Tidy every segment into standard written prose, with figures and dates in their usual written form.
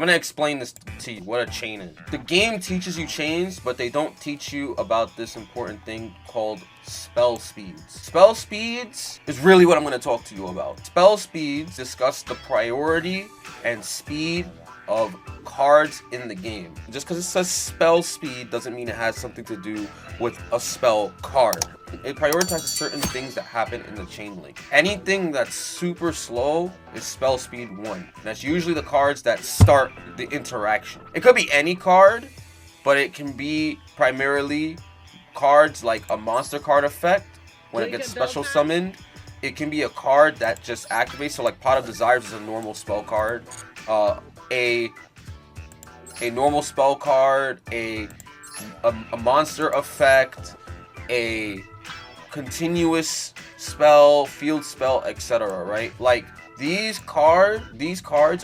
I'm gonna explain this to you, what a chain is. The game teaches you chains, but they don't teach you about this important thing called spell speeds. Spell speeds is really what I'm gonna talk to you about. Spell speeds discuss the priority and speed of cards in the game. Just because it says spell speed doesn't mean it has something to do with a spell card. It prioritizes certain things that happen in the chain link. Anything that's super slow is spell speed 1. That's usually the cards that start the interaction. It could be any card, but it can be primarily cards like a monster card effect when it gets special summoned. It can be a card that just activates, so like Pot of Desires is a normal spell card. A normal spell card, a monster effect, a continuous spell, field spell, etc. Right? Like these cards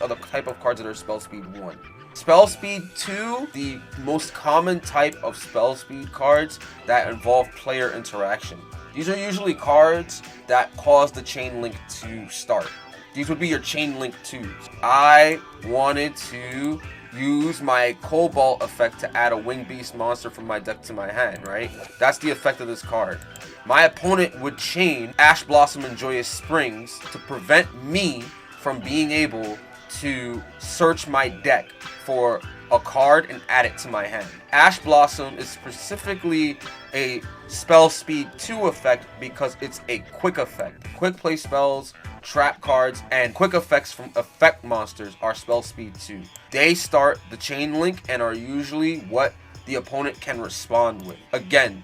are the type of cards that are spell speed 1. Spell speed 2, the most common type of spell speed cards that involve player interaction. These are usually cards that cause the chain link to start. These would be your chain link 2s. I wanted to use my Cobalt effect to add a Wing Beast monster from my deck to my hand, right? That's the effect of this card. My opponent would chain Ash Blossom and Joyous Springs to prevent me from being able to search my deck for a card and add it to my hand. Ash Blossom is specifically a spell speed 2 effect because it's a quick effect. Quick play spells, trap cards, and quick effects from effect monsters are spell speed 2. They start the chain link and are usually what the opponent can respond with. Again,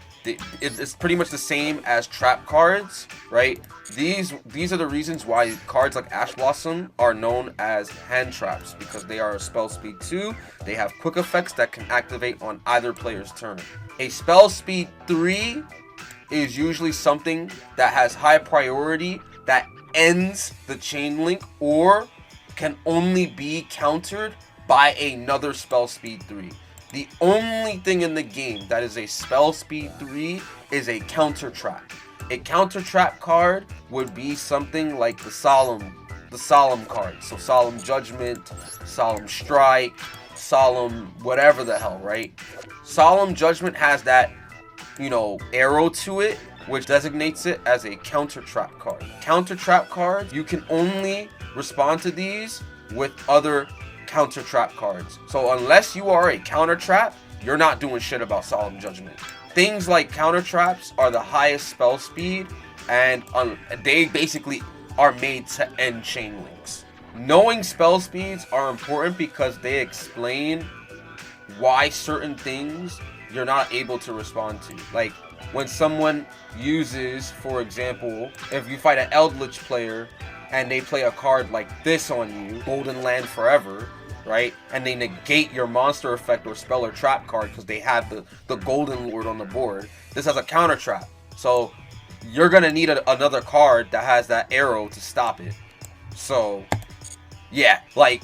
it's pretty much the same as trap cards, right? These are the reasons why cards like Ash Blossom are known as hand traps, because they are a spell speed 2. They have quick effects that can activate on either player's turn. A spell speed 3 is usually something that has high priority that ends the chain link or can only be countered by another spell speed 3. The only thing in the game that is a spell speed 3 is a counter trap. A counter trap card would be something like the solemn card. So Solemn Judgment, Solemn Strike, Solemn whatever the hell, right? Solemn Judgment has that, arrow to it, which designates it as a counter trap card. Counter trap cards, you can only respond to these with other counter trap cards. So unless you are a counter trap, you're not doing shit about Solemn Judgment. Things like counter traps are the highest spell speed, and they basically are made to end chain links. Knowing spell speeds are important because they explain why certain things you're not able to respond to. Like when someone uses, for example, if you fight an Eldritch player and they play a card like this on you, Golden Land Forever, right? And they negate your monster effect or spell or trap card because they have the Golden Lord on the board. This has a counter trap. So you're going to need another card that has that arrow to stop it. So yeah, like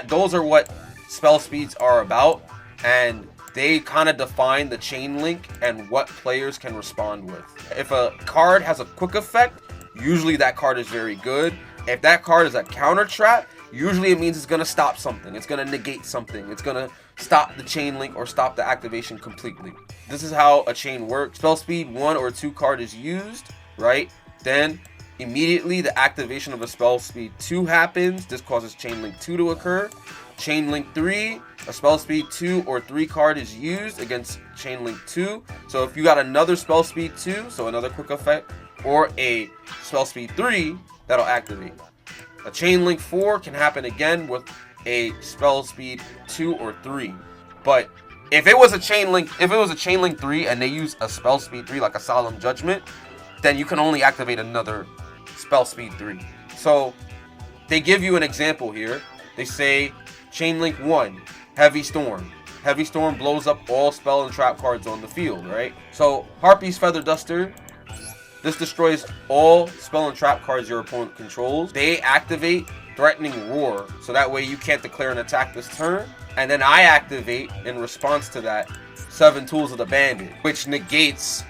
those are what spell speeds are about. And they kind of define the chain link and what players can respond with. If a card has a quick effect, usually that card is very good. If that card is a counter trap, usually it means it's going to stop something. It's going to negate something. It's going to stop the chain link or stop the activation completely. This is how a chain works. Spell speed 1 or 2 card is used, right? Then immediately the activation of a spell speed 2 happens. This causes chain link 2 to occur. Chain link 3, a spell speed 2 or 3 card is used against chain link 2. So if you got another spell speed 2, so another quick effect, or a spell speed 3, that'll activate. A chain link 4 can happen again with a spell speed 2 or 3. But if it was a chain link 3 and they use a spell speed 3 like a Solemn Judgment, then you can only activate another spell speed 3. So they give you an example here. They say chain link 1, Heavy Storm. Heavy Storm blows up all spell and trap cards on the field, right? So Harpy's Feather Duster, this destroys all spell and trap cards your opponent controls. They activate Threatening Roar, so that way you can't declare an attack this turn. And then I activate, in response to that, 7 Tools of the Bandit, which negates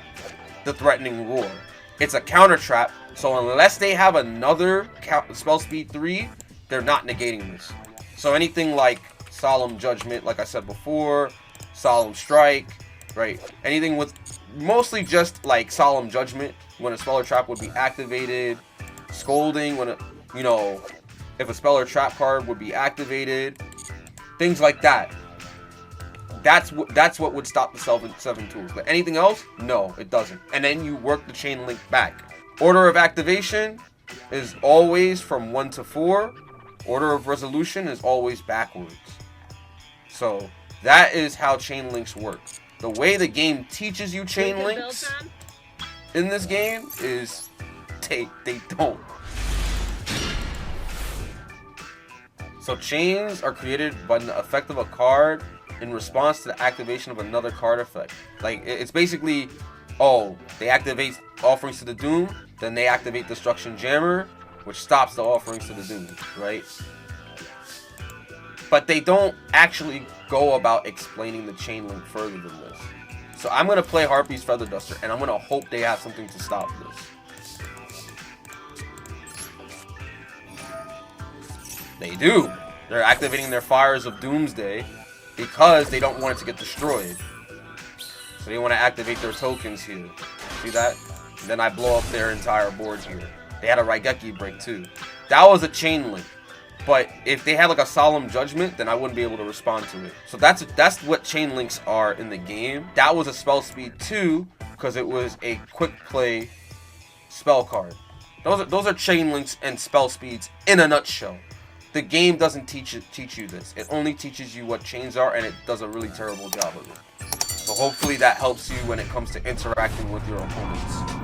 the Threatening Roar. It's a counter trap, so unless they have another spell speed 3, they're not negating this. So anything like Solemn Judgment, like I said before, Solemn Strike, right? Anything with mostly just like Solemn Judgment when a spell or trap would be activated, Scolding when you know, if a spell or trap card would be activated, things like that. That's what would stop the 7 tools. But anything else, no, it doesn't. And then you work the chain link back. Order of activation is always from 1 to 4. Order of resolution is always backwards. So that is how chain links work. The way the game teaches you chain links in this game is they don't. So chains are created by the effect of a card in response to the activation of another card effect. Like, it's basically, oh, they activate Offerings to the Doom, then they activate Destruction Jammer, which stops the Offerings to the Doom, right? But they don't actually go about explaining the chain link further than this. So I'm going to play Harpy's Feather Duster, and I'm going to hope they have something to stop this. They do. They're activating their Fires of Doomsday because they don't want it to get destroyed. So they want to activate their tokens here. See that? And then I blow up their entire board here. They had a Raigeki break too. That was a chain link. But if they had like a Solemn Judgment, then I wouldn't be able to respond to it. So that's what chain links are in the game. That was a spell speed 2 because it was a quick play spell card. Those are chain links and spell speeds in a nutshell. The game doesn't teach you this. It only teaches you what chains are, and it does a really terrible job of it. So hopefully that helps you when it comes to interacting with your opponents.